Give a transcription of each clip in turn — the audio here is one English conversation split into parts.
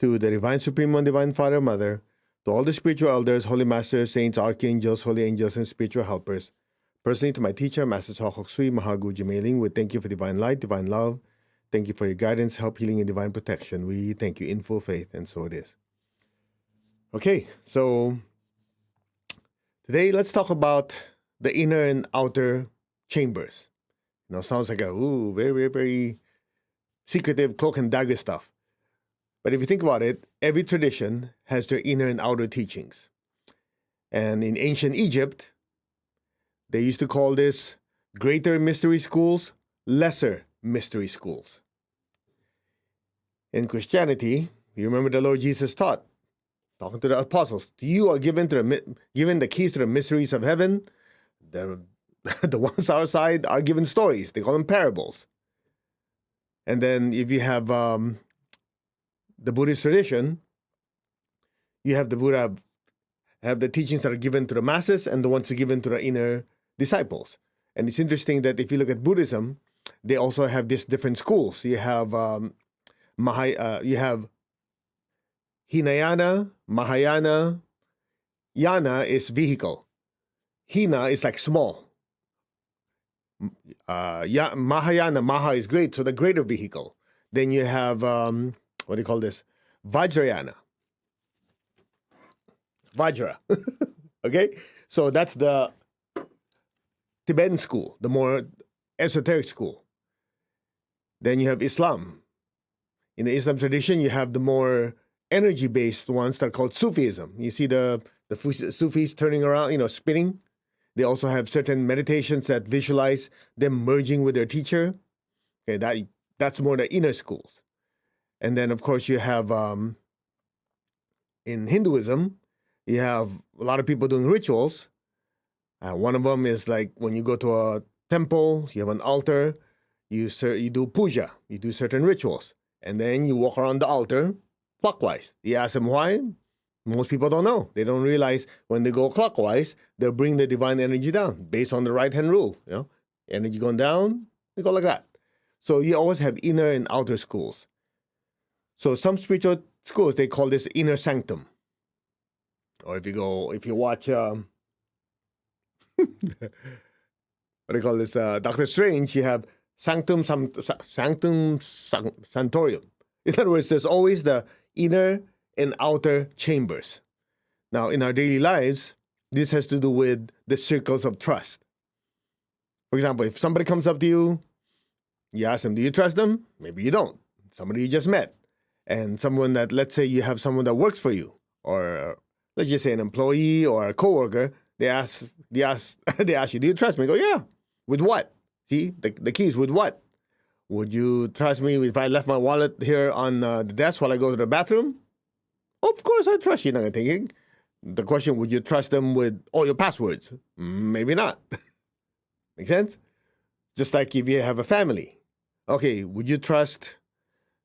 to the Divine Supreme One, Divine Father, Mother, to all the spiritual elders, holy masters, saints, archangels, holy angels, and spiritual helpers. Personally, to my teacher, Master Chok Sui Mahagu Jimailing, we thank you for divine light, divine love. Thank you for your guidance, help, healing, and divine protection. We thank you in full faith, and so it is. Okay, so today let's talk about the inner and outer chambers. Sounds like a very, very, very secretive cloak and dagger stuff. But if you think about it, every tradition has their inner and outer teachings. And in ancient Egypt, they used to call this greater mystery schools, lesser mystery schools. In Christianity, you remember the Lord Jesus taught, talking to the apostles, you are given the keys to the mysteries of heaven. The ones outside are given stories. They call them parables. And then if you have the Buddhist tradition, you have the Buddha have the teachings that are given to the masses and the ones that are given to the inner disciples. And it's interesting that if you look at Buddhism, they also have these different schools. You have you have Hinayana, Mahayana. Yana is vehicle. Hina is like small. Mahayana, Maha is great, so the greater vehicle. Then you have, what do you call this? Vajrayana. Vajra. Okay? So that's the Tibetan school, the more esoteric school. Then you have Islam. In the Islam tradition, you have the more energy-based ones that are called Sufism. You see the Sufis turning around, spinning. They also have certain meditations that visualize them merging with their teacher. Okay, that's more the inner schools. And then, of course, you have, in Hinduism, you have a lot of people doing rituals. One of them is like when you go to a temple, you have an altar, you do puja, you do certain rituals. And then you walk around the altar clockwise. You ask them why? Most people don't know. They don't realize when they go clockwise, they'll bring the divine energy down based on the right-hand rule. Energy going down, you go like that. So you always have inner and outer schools. So some spiritual schools, they call this inner sanctum. Or if you watch, what do you call this? Doctor Strange, you have sanctum sanctorium. In other words, there's always the inner and outer chambers. Now, in our daily lives, this has to do with the circles of trust. For example, if somebody comes up to you, you ask them, do you trust them? Maybe you don't. Somebody you just met. And someone that, let's say you have someone that works for you, or let's just say an employee or a coworker, they ask you, do you trust me? You go, yeah. With what? See, the keys, with what? Would you trust me if I left my wallet here on the desk while I go to the bathroom? Of course I trust you. Not thinking. The question, would you trust them with all your passwords? Maybe not. Make sense? Just like if you have a family. Okay, would you trust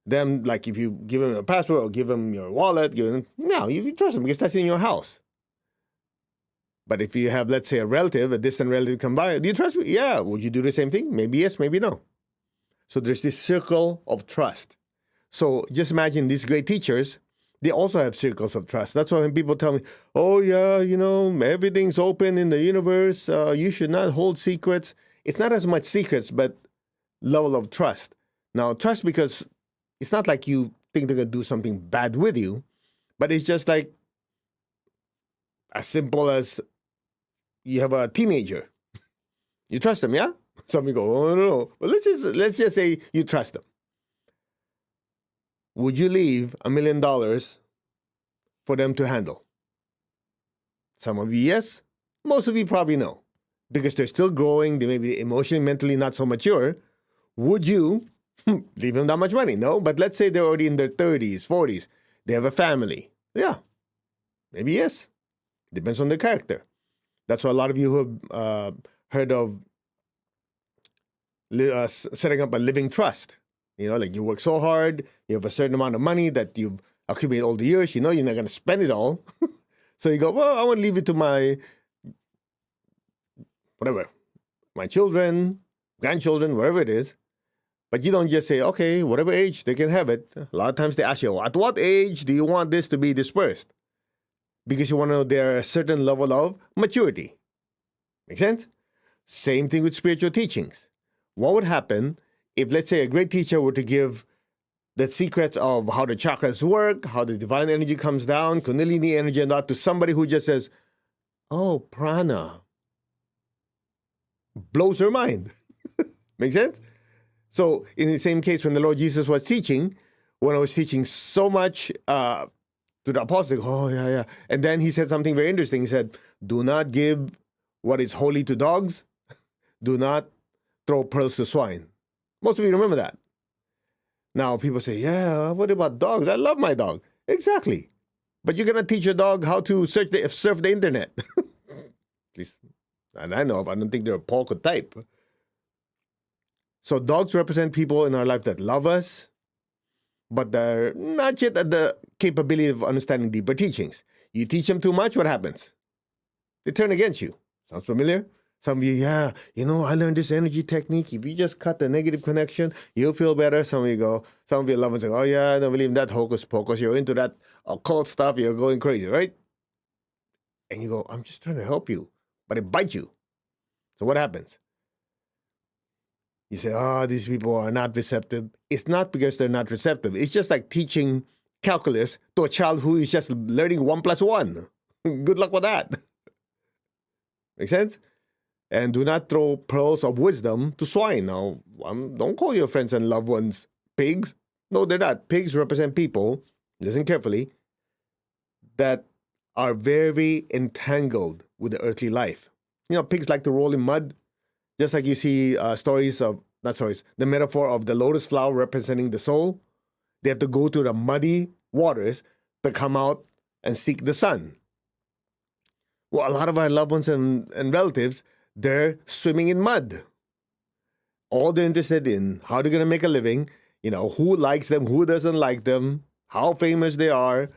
them, like if you give them a password or give them your wallet? No, you trust them because that's in your house. But if you have, let's say, a distant relative come by, do you trust me? Yeah. Would you do the same thing? Maybe yes, maybe no. So there's this circle of trust. So just imagine these great teachers, they also have circles of trust. That's why when people tell me, oh yeah, everything's open in the universe, you should not hold secrets. It's not as much secrets, but level of trust. Now, trust because it's not like you think they're going to do something bad with you, but it's just like as simple as you have a teenager. You trust them, yeah? Some people go, oh no. But let's just say you trust them. Would you leave $1 million for them to handle? Some of you, yes. Most of you probably no. Because they're still growing, they may be emotionally, mentally not so mature. Would you leave them that much money? No, but let's say they're already in their 30s, 40s. They have a family. Yeah, maybe yes. Depends on their character. That's why a lot of you who have heard of setting up a living trust. Like you work so hard, you have a certain amount of money that you've accumulated all the years, you're not going to spend it all. So you go, well, I want to leave it to my children, grandchildren, wherever it is. But you don't just say, okay, whatever age, they can have it. A lot of times they ask you, at what age do you want this to be dispersed? Because you want to know there a certain level of maturity. Make sense? Same thing with spiritual teachings. What would happen if, let's say, a great teacher were to give the secrets of how the chakras work, how the divine energy comes down, Kundalini energy, and that to somebody who just says, oh, prana, blows her mind. Make sense? So in the same case, when the Lord Jesus was teaching, when I was teaching so much to the apostles, oh, yeah. And then he said something very interesting. He said, do not give what is holy to dogs. Do not throw pearls to swine. Most of you remember that. Now people say, yeah, what about dogs? I love my dog. Exactly. But you're going to teach your dog how to surf the internet. At least, and I know, but I don't think Paul could type. So dogs represent people in our life that love us, but they're not yet at the capability of understanding deeper teachings. You teach them too much, what happens? They turn against you. Sounds familiar? Some of you, yeah, I learned this energy technique. If you just cut the negative connection, you'll feel better. Some of your loved ones say, oh yeah, I don't believe in that hocus pocus. You're into that occult stuff. You're going crazy, right? And you go, I'm just trying to help you. But it bites you. So what happens? You say, oh, these people are not receptive. It's not because they're not receptive. It's just like teaching calculus to a child who is just learning 1 + 1. Good luck with that. Make sense? And do not throw pearls of wisdom to swine. Now, don't call your friends and loved ones pigs. No, they're not. Pigs represent people, listen carefully, that are very entangled with the earthly life. Pigs like to roll in mud. Just like you see the metaphor of the lotus flower representing the soul. They have to go through the muddy waters to come out and seek the sun. Well, a lot of our loved ones and relatives, they're swimming in mud. All they're interested in, how they're going to make a living, who likes them, who doesn't like them, how famous they are,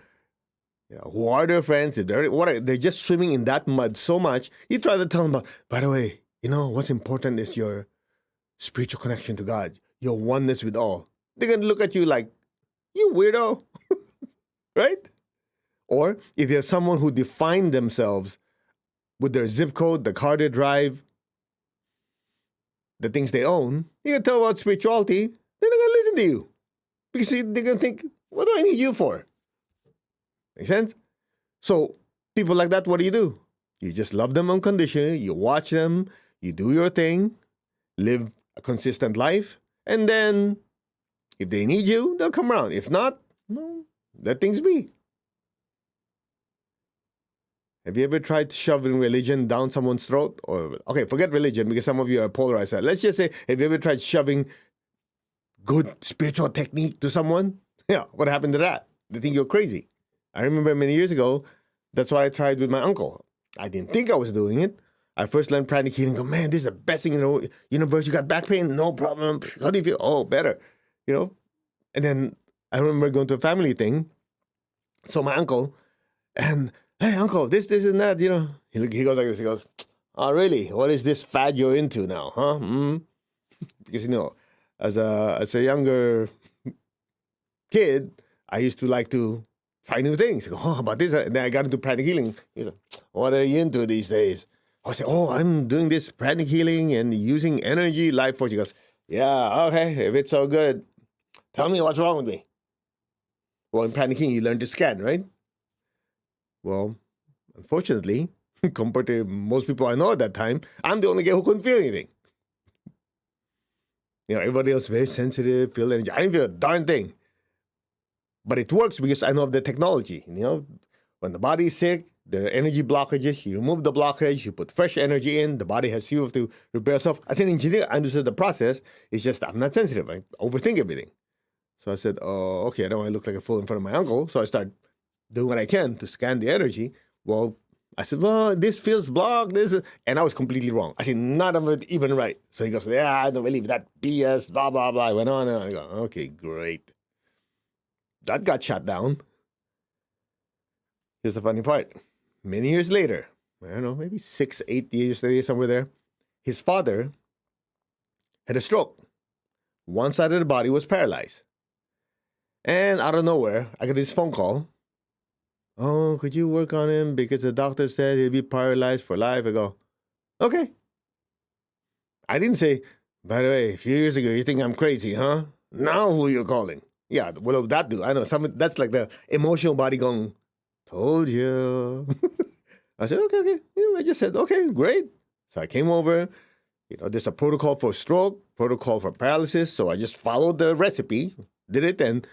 who are their friends. They're just swimming in that mud so much. You try to tell them, by the way, what's important is your spiritual connection to God, your oneness with all. They're going to look at you like, you weirdo, right? Or if you have someone who defined themselves with their zip code, the car they drive, the things they own, you can tell about spirituality, they're not going to listen to you. Because they're going to think, what do I need you for? Make sense? So people like that, what do? You just love them unconditionally, you watch them, you do your thing, live a consistent life, and then if they need you, they'll come around. If not, no, let things be. Have you ever tried shoving religion down someone's throat? Or, okay, forget religion because some of you are polarized. Let's just say, have you ever tried shoving good spiritual technique to someone? Yeah, what happened to that? They think you're crazy. I remember many years ago, that's what I tried with my uncle. I didn't think I was doing it. I first learned pranic healing. Go, man, this is the best thing in the universe. You got back pain? No problem. How do you feel? Oh, better. And then I remember going to a family thing. So my uncle, and hey, uncle, this and that, He goes like this. He goes, oh, really? What is this fad you're into now, huh? Because, as a younger kid, I used to like to try new things. I go, oh, how about this? And then I got into pranic healing. He's like, what are you into these days? I say, oh, I'm doing this pranic healing and using energy, life force. He goes, yeah, okay, if it's so good, tell me what's wrong with me. Well, in pranic healing, you learn to scan, right? Well, unfortunately, compared to most people I know at that time, I'm the only guy who couldn't feel anything. Everybody else very sensitive, feel energy. I didn't feel a darn thing. But it works because I know of the technology. When the body is sick, the energy blockages, you remove the blockage, you put fresh energy in, the body has fuel to repair itself. As an engineer, I understood the process. It's just I'm not sensitive. I overthink everything. So I said, oh, okay, I don't want to look like a fool in front of my uncle. So I start doing what I can to scan the energy. Well, I said, well, this feels blocked. And I was completely wrong. I said, none of it even right. So he goes, yeah, I don't believe that BS, blah, blah, blah. I went on and I go, okay, great. That got shut down. Here's the funny part. Many years later, I don't know, maybe 6, 8 years later, somewhere there, his father had a stroke. One side of the body was paralyzed. And out of nowhere, I got this phone call. Oh, could you work on him? Because the doctor said he'll be paralyzed for life. I go, okay. I didn't say, by the way, a few years ago, you think I'm crazy, huh? Now who you calling? Yeah, what will that do? I know, that's like the emotional body going, told you. I said, okay. Yeah, I just said, okay, great. So I came over. There's a protocol for stroke, protocol for paralysis. So I just followed the recipe, did it, and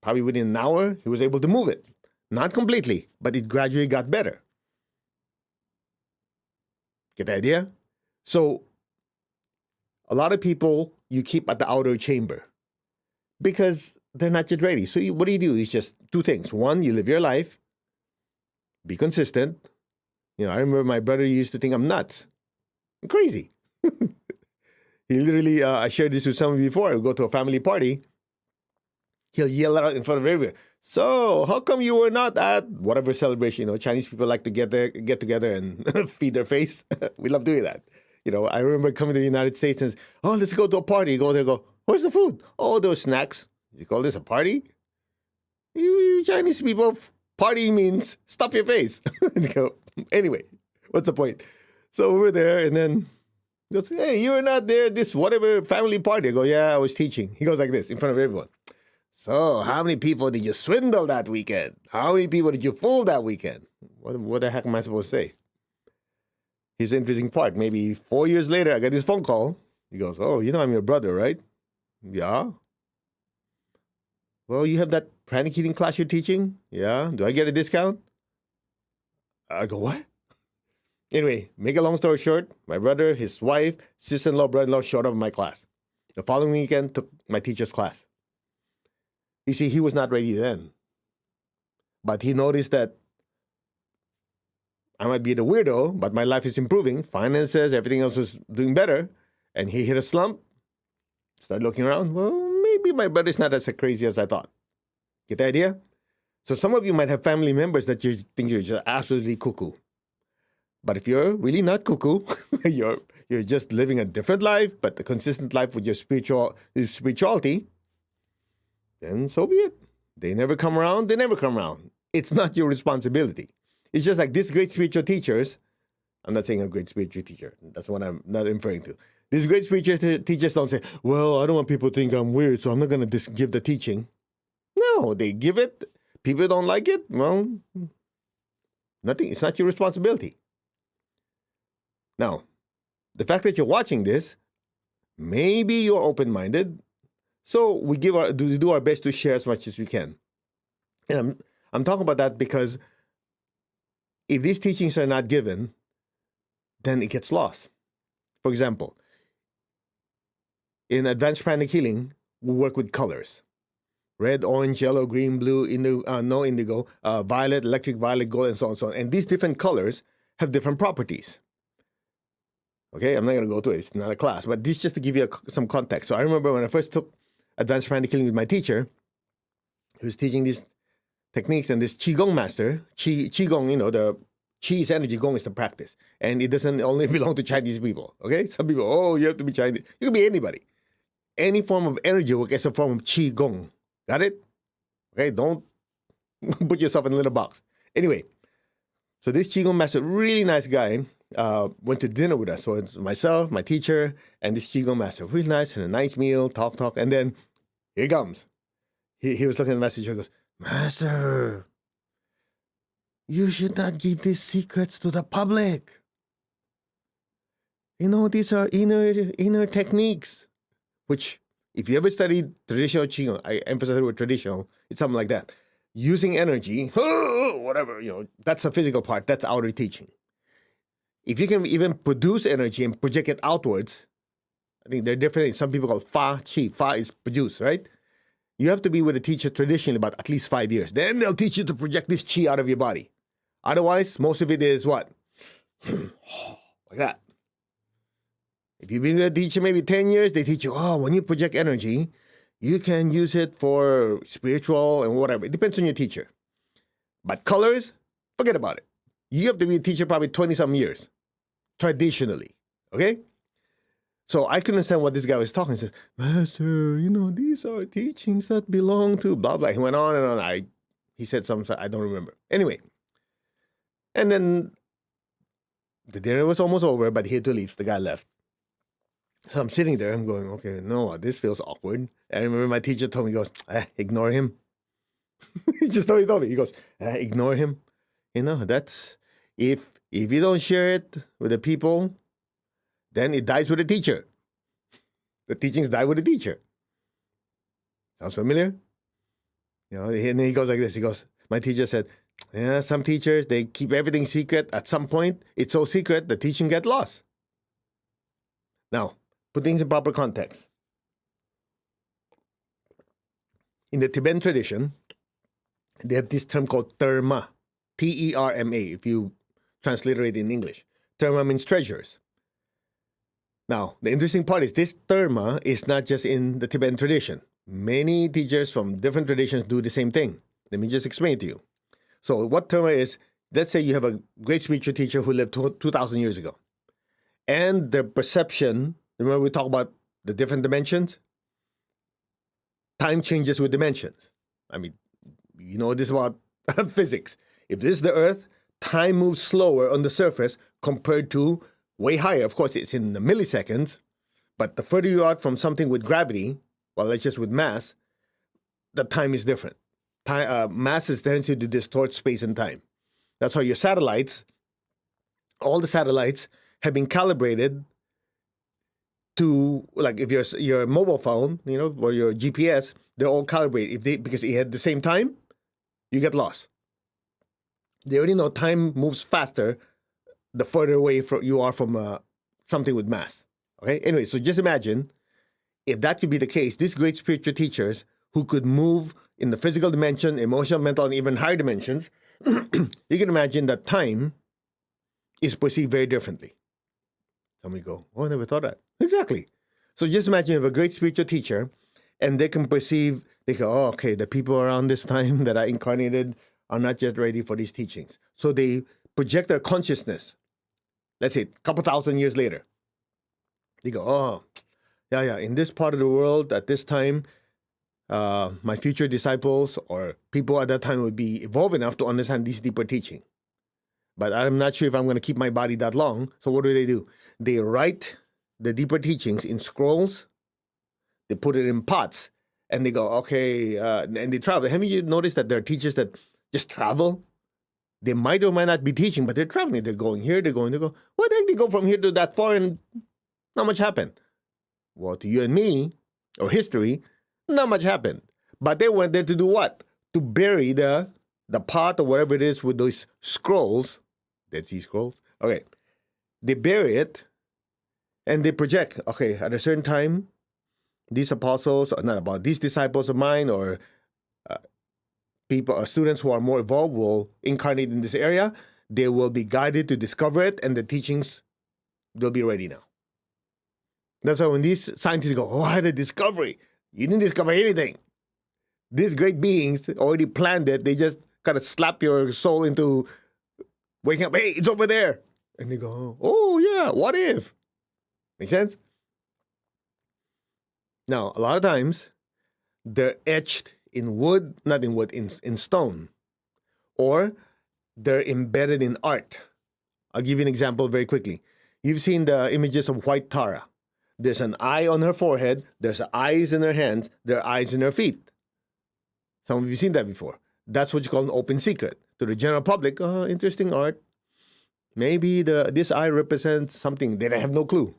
probably within an hour, he was able to move it. Not completely, but it gradually got better. Get the idea? So a lot of people you keep at the outer chamber because they're not yet ready. So what do? It's just two things. One, you live your life, be consistent. I remember my brother used to think I'm nuts. I'm crazy. He literally, I shared this with some of you before. I go to a family party. He'll yell out in front of everyone. So, how come you were not at whatever celebration? Chinese people like to get together and feed their face. We love doing that. I remember coming to the United States and, oh, let's go to a party. You go there, go, where's the food? Oh, those snacks. You call this a party? You Chinese people, party means stuff your face. Go, anyway, what's the point? So we were there, and then he goes, hey, you were not there this whatever family party. I go, yeah, I was teaching. He goes like this in front of everyone. So, how many people did you swindle that weekend? How many people did you fool that weekend? What the heck am I supposed to say? Here's the interesting part. Maybe 4 years later, I got this phone call. He goes, oh, I'm your brother, right? Yeah. Well, you have that panic eating class you're teaching? Yeah. Do I get a discount? I go, what? Anyway, make a long story short, my brother, his wife, sister-in-law, brother-in-law showed up in my class. The following weekend, took my teacher's class. You see, he was not ready then. But he noticed that I might be the weirdo, but my life is improving. Finances, everything else was doing better. And he hit a slump. Started looking around. Well, maybe my brother's not as crazy as I thought. Get the idea? So some of you might have family members that you think you're just absolutely cuckoo. But if you're really not cuckoo, you're just living a different life, but a consistent life with your spirituality, then so be it. They never come around. It's not your responsibility. It's just like these great spiritual teachers. I'm not saying a great spiritual teacher. That's what I'm not referring to. These great spiritual teachers don't say, well, I don't want people to think I'm weird, so I'm not going to give the teaching. No, they give it. People don't like it. Well, nothing. It's not your responsibility. Now, the fact that you're watching this, maybe you're open-minded. So we do our best to share as much as we can. And I'm talking about that because if these teachings are not given, then it gets lost. For example, in advanced pranic healing, we work with colors. Red, orange, yellow, green, blue, no indigo, violet, electric violet, gold, and so on and so on. And these different colors have different properties. Okay, I'm not going to go through it. It's not a class. But this just to give you some context. So I remember when I first took advanced pranic healing with my teacher, who was teaching these techniques, and this Qigong master, Qigong, the Qi is energy, Gong is the practice. And it doesn't only belong to Chinese people, okay? Some people, oh, you have to be Chinese. You can be anybody. Any form of energy work is a form of Qigong. Got it? Okay, don't put yourself in a little box. Anyway, so this Qigong master, really nice guy, went to dinner with us. So it's myself, my teacher, and this Qigong master. Really nice, had a nice meal, talk. And then here he comes. He was looking at the message. He goes, Master, you should not give these secrets to the public. These are inner techniques. Which, if you ever studied traditional Qigong, I emphasize the word traditional, it's something like that. Using energy, whatever, that's the physical part. That's outer teaching. If you can even produce energy and project it outwards, I think there are different things. Some people call Fa, Qi. Fa is produce, right? You have to be with a teacher traditionally about at least 5 years. Then they'll teach you to project this Qi out of your body. Otherwise, most of it is what? Like that. If you've been with a teacher maybe 10 years, they teach you, when you project energy, you can use it for spiritual and whatever. It depends on your teacher. But colors, forget about it. You have to be a teacher probably 20-some years, traditionally, okay? So I couldn't understand what this guy was talking. He said, Master, these are teachings that belong to blah, blah. He went on and on. He said something, I don't remember. Anyway, and then the dinner was almost over, but he had to leave. The guy left. So I'm sitting there. I'm going, okay, no, this feels awkward. I remember my teacher told me, he goes, ignore him. He just told me. He goes, ignore him. That's, if you don't share it with the people, then it dies with the teacher. The teachings die with the teacher. Sounds familiar? And then he goes like this. He goes, my teacher said, yeah, some teachers, they keep everything secret. At some point, it's so secret, the teaching gets lost. Now, put things in proper context. In the Tibetan tradition, they have this term called terma, T-E-R-M-A, if you transliterate it in English. Terma means treasures. Now, the interesting part is this terma is not just in the Tibetan tradition. Many teachers from different traditions do the same thing. Let me just explain it to you. So what terma is, let's say you have a great spiritual teacher who lived 2,000 years ago. And their perception, remember we talked about the different dimensions? Time changes with dimensions. I mean, you know this about physics. If this is the Earth, time moves slower on the surface compared to way higher. Of course, it's in the milliseconds, but the further you are from something with gravity, well, that's just with mass, the time is different. Mass is tendency to distort space and time. That's why your satellites, all the satellites have been calibrated to, like if your mobile phone, or your GPS, they're all calibrated. Because it had the same time, you get lost. They already know time moves faster the further away you are from something with mass. Okay? Anyway, so just imagine if that could be the case, these great spiritual teachers who could move in the physical dimension, emotional, mental, and even higher dimensions, you can imagine that time is perceived very differently. Somebody go, oh, I never thought that. Exactly. So just imagine you have a great spiritual teacher and they go, oh, okay, the people around this time that I incarnated are not yet ready for these teachings. So they project their consciousness, let's say a couple thousand years later. They go, oh, yeah, in this part of the world at this time, my future disciples or people at that time would be evolved enough to understand these deeper teaching. But I'm not sure if I'm going to keep my body that long. So what do? They write the deeper teachings in scrolls. They put it in pots. And they go, okay, and they travel. Haven't you noticed that there are teachers that just travel? They might or might not be teaching, but they're traveling. They're going here, they go. Why the heck they go from here to that far and not much happened? Well, to you and me, or history, not much happened. But they went there to do what? To bury the pot or whatever it is with those scrolls. Dead Sea Scrolls. Okay. They bury it and they project, okay, at a certain time, these apostles, these disciples of mine or people or students who are more evolved will incarnate in this area. They will be guided to discover it and the teachings, they'll be ready now. That's why when these scientists go, oh, I had a discovery. You didn't discover anything. These great beings already planned it. They just kind of slap your soul into waking up. Hey, it's over there. And they go, oh, yeah, what if? Make sense? Now, a lot of times, they're etched in wood, not in wood, in stone. Or they're embedded in art. I'll give you an example very quickly. You've seen the images of white Tara. There's an eye on her forehead. There's eyes in her hands. There are eyes in her feet. Some of you have seen that before. That's what you call an open secret. To the general public, interesting art. Maybe this eye represents something that I have no clue.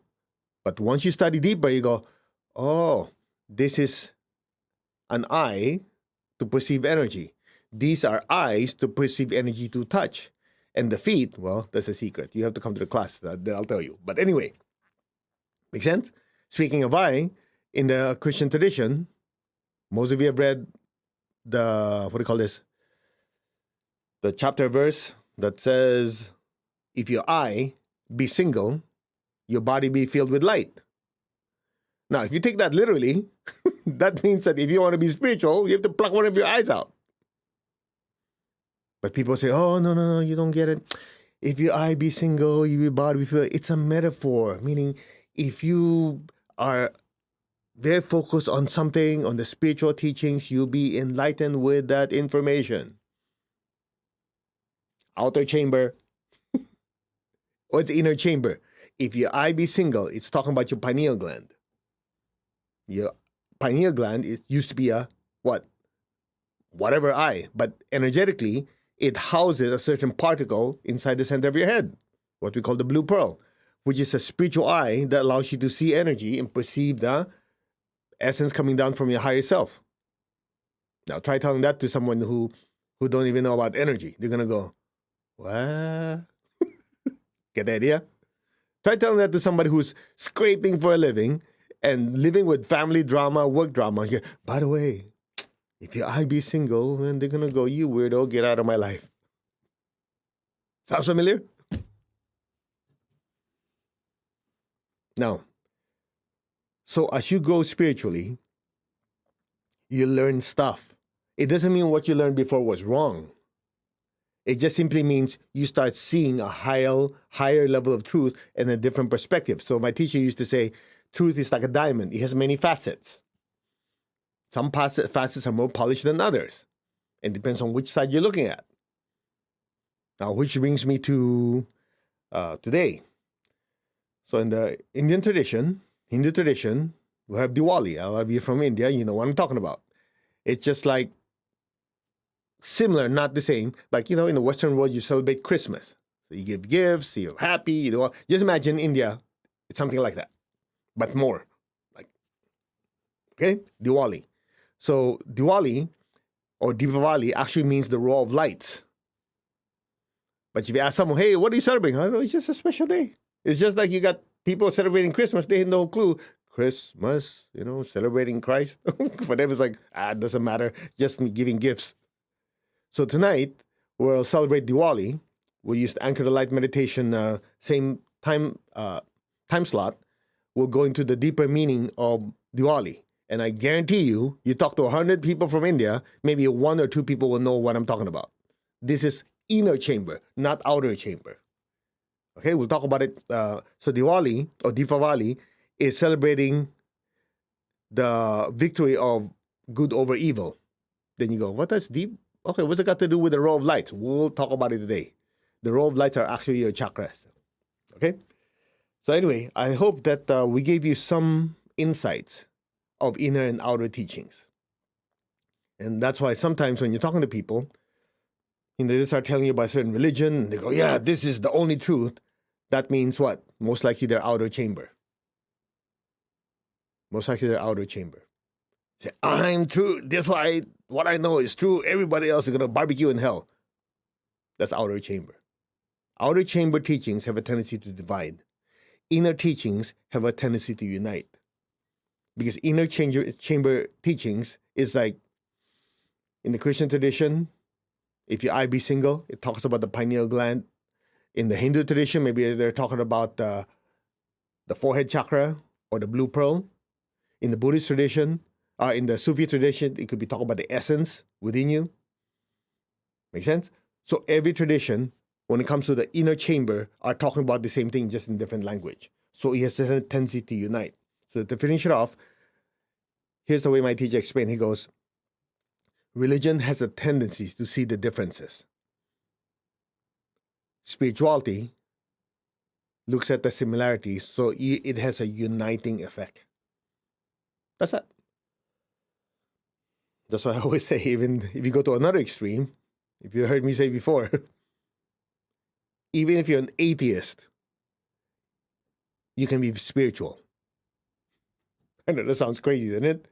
But once you study deeper, you go, oh, this is an eye to perceive energy. These are eyes to perceive energy to touch. And the feet, well, that's a secret. You have to come to the class that I'll tell you. But anyway, make sense? Speaking of eye, in the Christian tradition, most of you have read the chapter verse that says, if your eye be single, your body be filled with light. Now, if you take that literally, that means that if you want to be spiritual, you have to pluck one of your eyes out. But people say, oh, no, you don't get it. If your eye be single, your body be filled. It's a metaphor, meaning if you are very focused on something, on the spiritual teachings, you'll be enlightened with that information. Outer chamber, or it's inner chamber. If your eye be single, it's talking about your pineal gland. Your pineal gland, it used to be a what? Whatever eye, but energetically, it houses a certain particle inside the center of your head, what we call the blue pearl, which is a spiritual eye that allows you to see energy and perceive the essence coming down from your higher self. Now try telling that to someone who don't even know about energy. They're gonna go, what? Get the idea? Try telling that to somebody who's scraping for a living and living with family drama, work drama. Yeah, by the way, if your eye be single, then they're gonna go, you weirdo, get out of my life. Sounds familiar? Now, so as you grow spiritually, you learn stuff. It doesn't mean what you learned before was wrong. It just simply means you start seeing a higher level of truth and a different perspective. So my teacher used to say, truth is like a diamond. It has many facets. Some facets are more polished than others. It depends on which side you're looking at. Now, which brings me to today. So in the Indian tradition, Hindu tradition, we have Diwali. A lot of you from India, you know what I'm talking about. It's just like similar, not the same. Like, in the Western world, you celebrate Christmas. So you give gifts, you're happy, Just imagine India, it's something like that, but more. Okay, Diwali. So Diwali or Diwali actually means the row of lights. But if you ask someone, hey, what are you celebrating? I don't know, it's just a special day. It's just like you got people celebrating Christmas, they had no clue. Christmas, celebrating Christ. For them, it's like, it doesn't matter, just me giving gifts. So tonight, we'll celebrate Diwali. We'll use the Anchor the Light meditation, same time slot. We'll go into the deeper meaning of Diwali. And I guarantee you talk to 100 people from India, maybe 1 or 2 people will know what I'm talking about. This is inner chamber, not outer chamber. Okay, we'll talk about it. So Diwali or Deepavali is celebrating the victory of good over evil. Then you go, what does deep? Okay, what's it got to do with the row of lights? We'll talk about it today. The row of lights are actually your chakras. Okay? So anyway, I hope that we gave you some insights of inner and outer teachings. And that's why sometimes when you're talking to people, they start telling you about a certain religion, and they go, yeah, this is the only truth. That means what? Most likely their outer chamber. Most likely their outer chamber. Say, I'm true. That's why what I know is true. Everybody else is going to barbecue in hell. That's outer chamber. Outer chamber teachings have a tendency to divide. Inner teachings have a tendency to unite. Because inner chamber teachings is like, in the Christian tradition, if your eye be single, it talks about the pineal gland. In the Hindu tradition, maybe they're talking about the forehead chakra or the blue pearl. In the Buddhist tradition, in the Sufi tradition, it could be talking about the essence within you. Make sense? So every tradition, when it comes to the inner chamber, are talking about the same thing, just in different language. So it has a tendency to unite. So to finish it off, here's the way my teacher explained. He goes, religion has a tendency to see the differences. Spirituality looks at the similarities, so it has a uniting effect. That's it. That's why I always say, even if you go to another extreme, if you heard me say before, even if you're an atheist, you can be spiritual. I know that sounds crazy, doesn't it?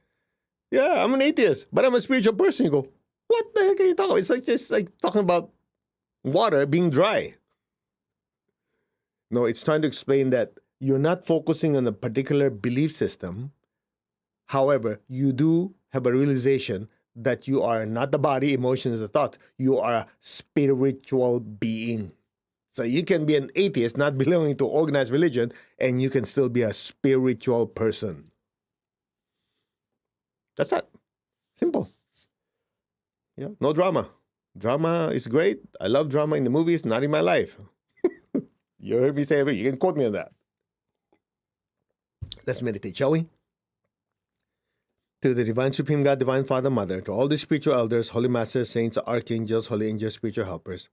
Yeah, I'm an atheist, but I'm a spiritual person. You go, what the heck are you talking about? It's like just like talking about water being dry. No, it's trying to explain that you're not focusing on a particular belief system. However, you do have a realization that you are not the body, emotions, the thought. You are a spiritual being. So you can be an atheist, not belonging to organized religion, and you can still be a spiritual person. That's it. Simple. Yeah, no drama. Drama is great. I love drama in the movies, not in my life. You heard me say it. You can quote me on that. Let's meditate, shall we? To the Divine Supreme God, Divine Father, Mother, to all the spiritual elders, holy masters, saints, archangels, holy angels, spiritual helpers,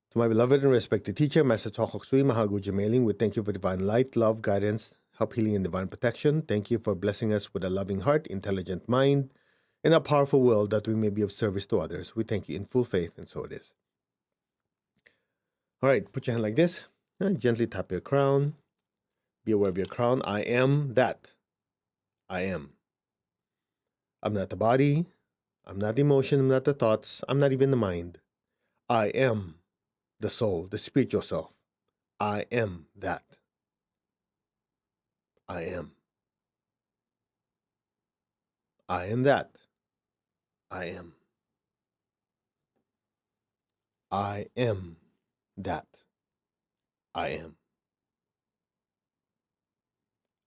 to my beloved and respected teacher, Master Chokhok Sui Mahagu Jamailing, we thank you for divine light, love, guidance, help, healing, and divine protection. Thank you for blessing us with a loving heart, intelligent mind, and a powerful will that we may be of service to others. We thank you in full faith, and so it is. All right, put your hand like this, and gently tap your crown. Be aware of your crown. I am that. I am. I'm not the body. I'm not the emotion. I'm not the thoughts. I'm not even the mind. I am the soul, the spiritual self. I am that. I am. I am that. I am. I am that. I am.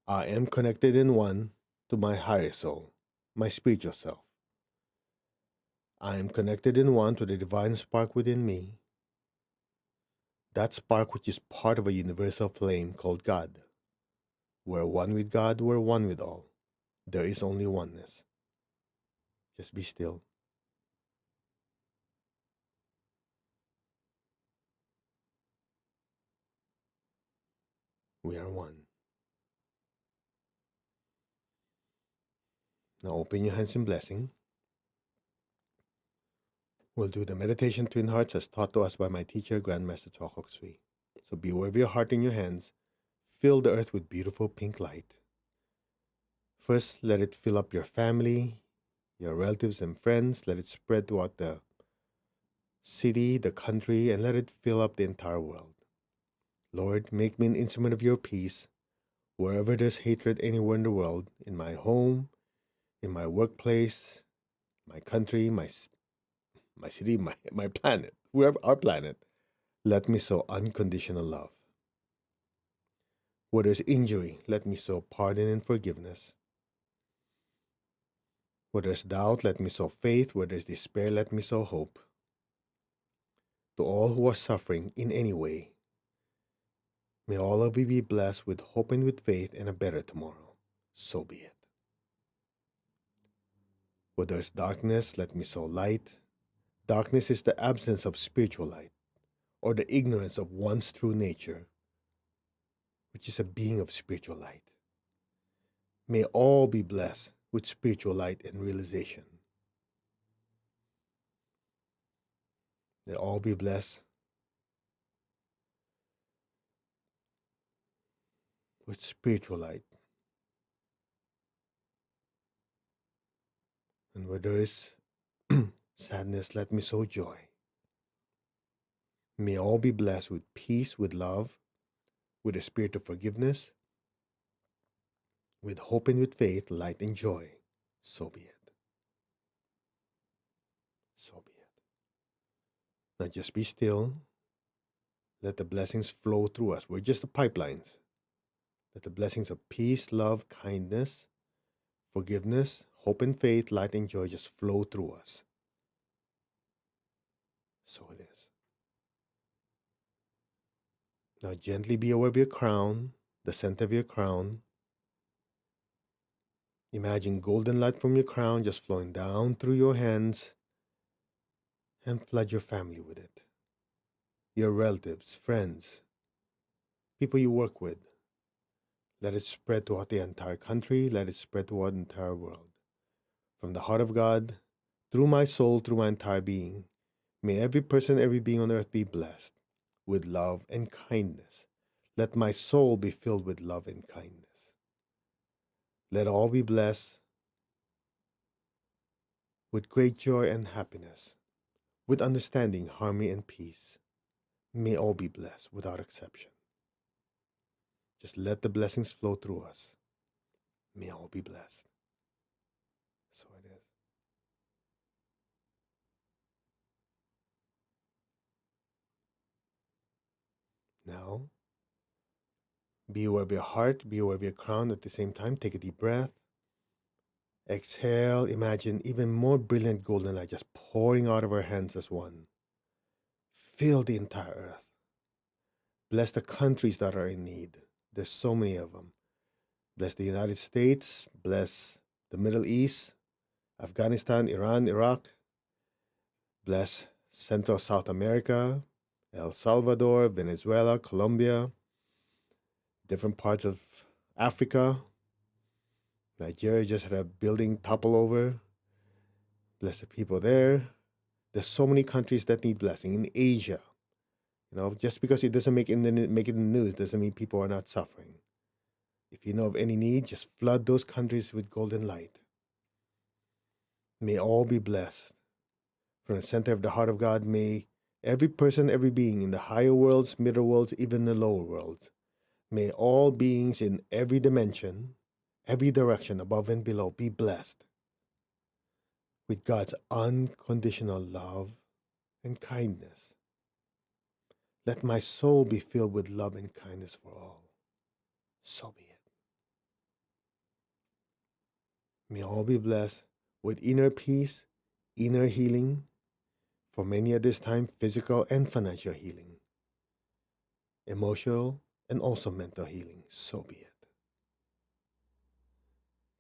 I am connected in one to my higher soul, my spiritual self. I am connected in one to the divine spark within me, that spark which is part of a universal flame called God. We're one with God, we're one with all. There is only oneness. Just be still. We are one. Now open your hands in blessing. We'll do the meditation Twin Hearts as taught to us by my teacher, Grandmaster Chokhok Sui. So be aware of your heart in your hands. Fill the earth with beautiful pink light. First, let it fill up your family, your relatives and friends. Let it spread throughout the city, the country, and let it fill up the entire world. Lord, make me an instrument of your peace. Wherever there's hatred anywhere in the world, in my home, in my workplace, my country, my city, my planet, wherever our planet, let me sow unconditional love. Where there's injury, let me sow pardon and forgiveness. Where there's doubt, let me sow faith. Where there's despair, let me sow hope. To all who are suffering in any way, may all of you be blessed with hope and with faith and a better tomorrow. So be it. Where there's darkness, let me sow light. Darkness is the absence of spiritual light, or the ignorance of one's true nature, which is a being of spiritual light. May all be blessed with spiritual light and realization. May all be blessed with spiritual light. And where there is sadness, let me sow joy. May all be blessed with peace, with love, with a spirit of forgiveness, with hope and with faith, light and joy. So be it. So be it. Now just be still. Let the blessings flow through us. We're just the pipelines. Let the blessings of peace, love, kindness, forgiveness, hope and faith, light and joy just flow through us. So it is. Now gently be aware of your crown, the center of your crown. Imagine golden light from your crown just flowing down through your hands and flood your family with it. Your relatives, friends, people you work with. Let it spread throughout the entire country. Let it spread throughout the entire world. From the heart of God, through my soul, through my entire being, may every person, every being on earth be blessed with love and kindness. Let my soul be filled with love and kindness. Let all be blessed with great joy and happiness, with understanding, harmony, and peace. May all be blessed without exception. Just let the blessings flow through us. May all be blessed. So it is. Now, be aware of your heart, be aware of your crown at the same time. Take a deep breath. Exhale. Imagine even more brilliant golden light just pouring out of our hands as one. Fill the entire earth. Bless the countries that are in need. There's so many of them. Bless the United States. Bless the Middle East, Afghanistan, Iran, Iraq. Bless Central South America, El Salvador, Venezuela, Colombia, different parts of Africa. Nigeria just had a building topple over. Bless the people there. There's so many countries that need blessing. In Asia, just because it doesn't make it in the news doesn't mean people are not suffering. If you know of any need, just flood those countries with golden light. May all be blessed. From the center of the heart of God, may every person, every being in the higher worlds, middle worlds, even the lower worlds, may all beings in every dimension, every direction, above and below, be blessed with God's unconditional love and kindness. Let my soul be filled with love and kindness for all. So be it. May all be blessed with inner peace, inner healing, for many at this time, physical and financial healing, emotional and also mental healing. So be it.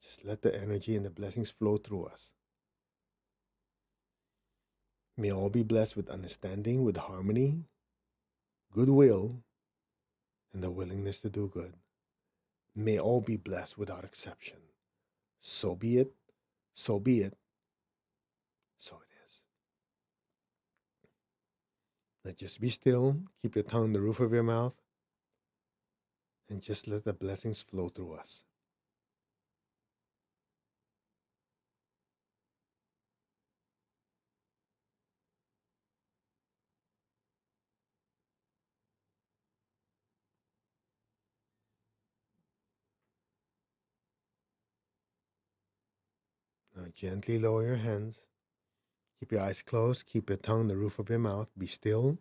Just let the energy and the blessings flow through us. May all be blessed with understanding, with harmony, goodwill, and the willingness to do good. May all be blessed without exception. So be it, so be it, so it is. Now just be still, keep your tongue in the roof of your mouth, and just let the blessings flow through us. Now gently lower your hands. Keep your eyes closed, keep your tongue in the roof of your mouth, be still.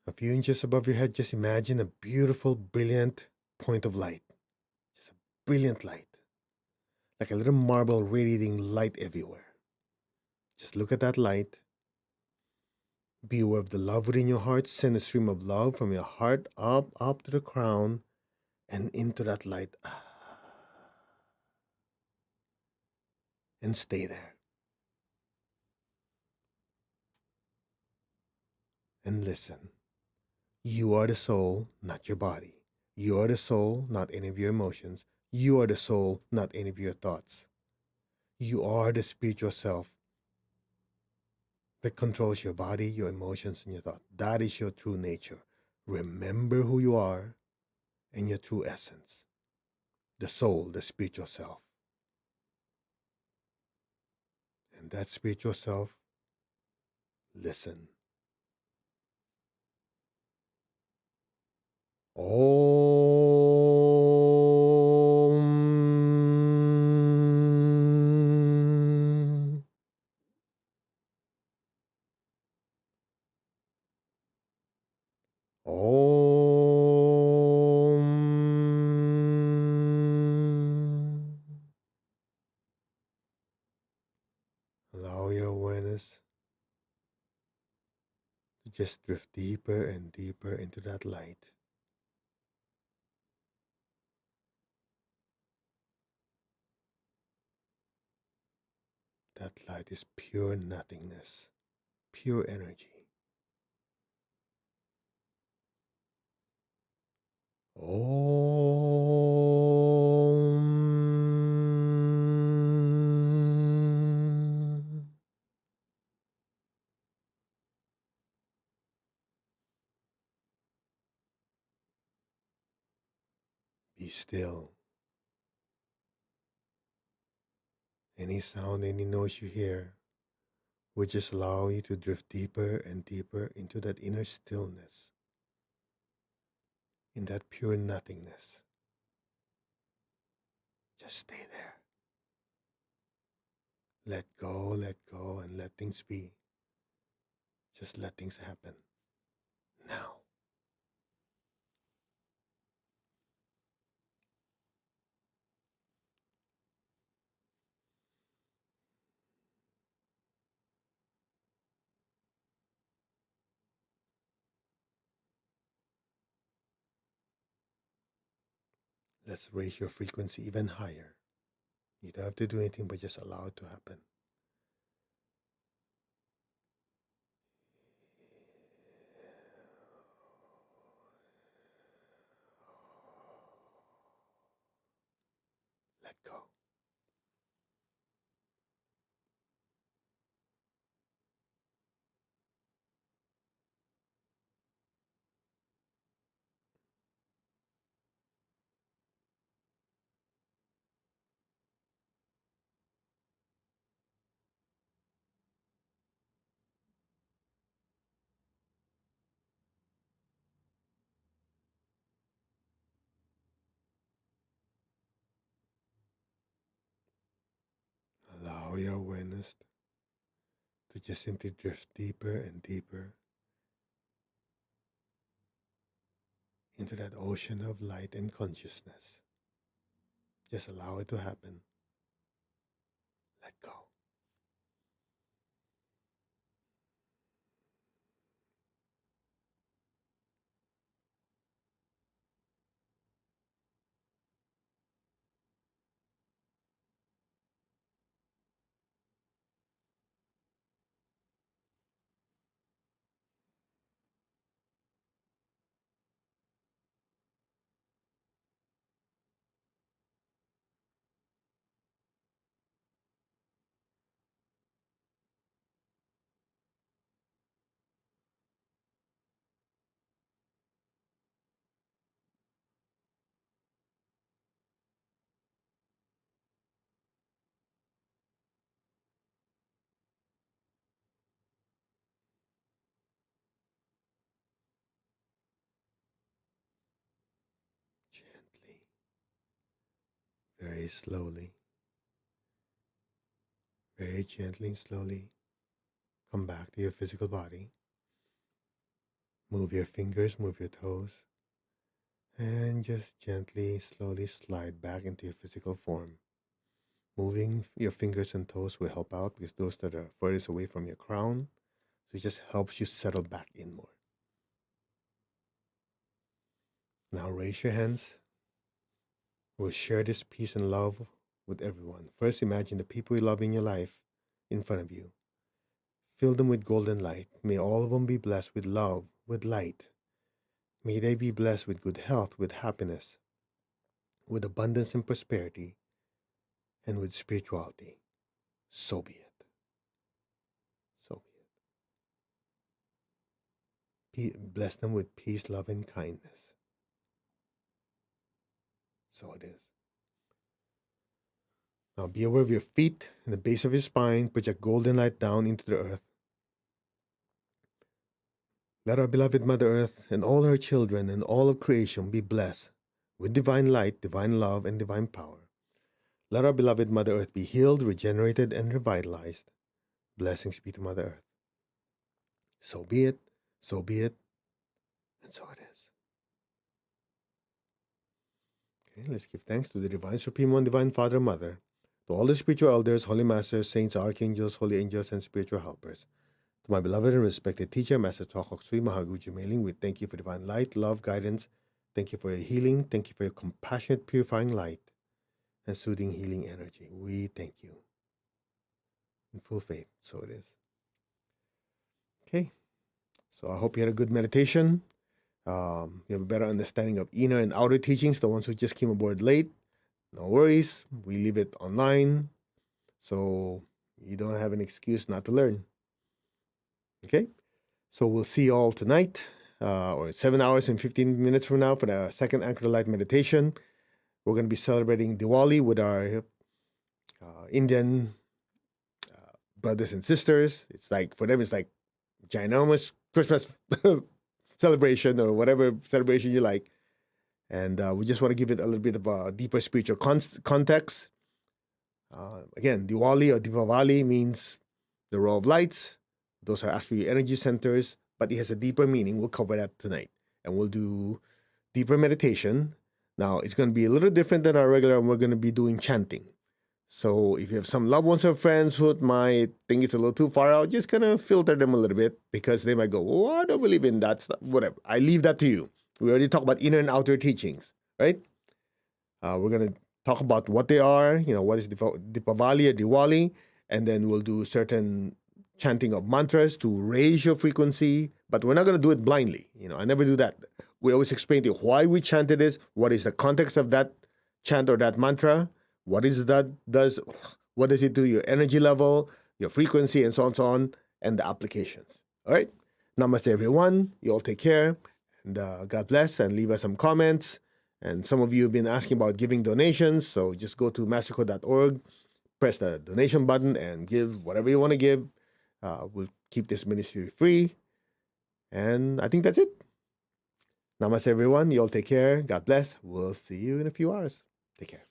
A few inches above your head, just imagine a beautiful, brilliant point of light. Just a brilliant light. Like a little marble radiating light everywhere. Just look at that light. Be aware of the love within your heart. Send a stream of love from your heart up to the crown and into that light. And stay there. And listen. You are the soul, not your body. You are the soul, not any of your emotions. You are the soul, not any of your thoughts. You are the spiritual self that controls your body, your emotions, and your thoughts. That is your true nature. Remember who you are and your true essence. The soul, the spiritual self. And that spiritual self, listen. Om. Om. Allow your awareness to just drift deeper and deeper into that light. That light is pure nothingness, pure energy. Om. Be still. Any sound, any noise you hear will just allow you to drift deeper and deeper into that inner stillness, in that pure nothingness. Just stay there. Let go, and let things be. Just let things happen. Now. Let's raise your frequency even higher. You don't have to do anything but just allow it to happen. Let go. Allow your awareness to just simply drift deeper and deeper into that ocean of light and consciousness. Just allow it to happen. Let go. Gently, very slowly, very gently and slowly, come back to your physical body. Move your fingers, move your toes, and just gently, slowly slide back into your physical form. Moving your fingers and toes will help out because those that are furthest away from your crown. So it just helps you settle back in more. Now raise your hands. We'll share this peace and love with everyone. First, imagine the people you love in your life in front of you. Fill them with golden light. May all of them be blessed with love, with light. May they be blessed with good health, with happiness, with abundance and prosperity, and with spirituality. So be it. So be it. Bless them with peace, love, and kindness. So it is. Now be aware of your feet and the base of your spine. Project golden light down into the earth. Let our beloved Mother Earth and all her children and all of creation be blessed with divine light, divine love, and divine power. Let our beloved Mother Earth be healed, regenerated, and revitalized. Blessings be to Mother Earth. So be it, so be it, and so it is. Okay, let's give thanks to the Divine Supreme One, Divine Father, Mother, to all the spiritual elders, holy masters, saints, archangels, holy angels, and spiritual helpers. To my beloved and respected teacher, Master Tokok Sui Mahaguju Mailing, we thank you for divine light, love, guidance. Thank you for your healing. Thank you for your compassionate, purifying light and soothing, healing energy. We thank you. In full faith, so it is. Okay, so I hope you had a good meditation. You have a better understanding of inner and outer teachings. The ones who just came aboard late, no worries. We leave it online, so you don't have an excuse not to learn. Okay, so we'll see you all tonight, or 7 hours and 15 minutes from now for the second Anchor Light meditation. We're going to be celebrating Diwali with our Indian brothers and sisters. It's like, for them, it's like ginormous Christmas celebration or whatever celebration you like. And we just want to give it a little bit of a deeper spiritual context. Again, Diwali or Deepavali means the row of lights. Those are actually energy centers, but it has a deeper meaning. We'll cover that tonight. And we'll do deeper meditation. Now, it's going to be a little different than our regular, and we're going to be doing chanting. So if you have some loved ones or friends who might think it's a little too far out, just kind of filter them a little bit because they might go, oh, I don't believe in that stuff. Whatever. I leave that to you. We already talked about inner and outer teachings, right? We're going to talk about what they are, what is Dipavali or Diwali, and then we'll do certain chanting of mantras to raise your frequency, but we're not going to do it blindly. I never do that. We always explain to you why we chanted this, what is the context of that chant or that mantra, what is that does, what does it do your energy level, your frequency, and so on, and the applications. All right. Namaste, everyone. You all take care, and God bless, and leave us some comments. And some of you have been asking about giving donations, so just go to mastercode.org, press the donation button, and give whatever you want to give. We'll keep this ministry free. And I think that's it. Namaste, everyone. You all take care. God bless. We'll see you in a few hours. Take care.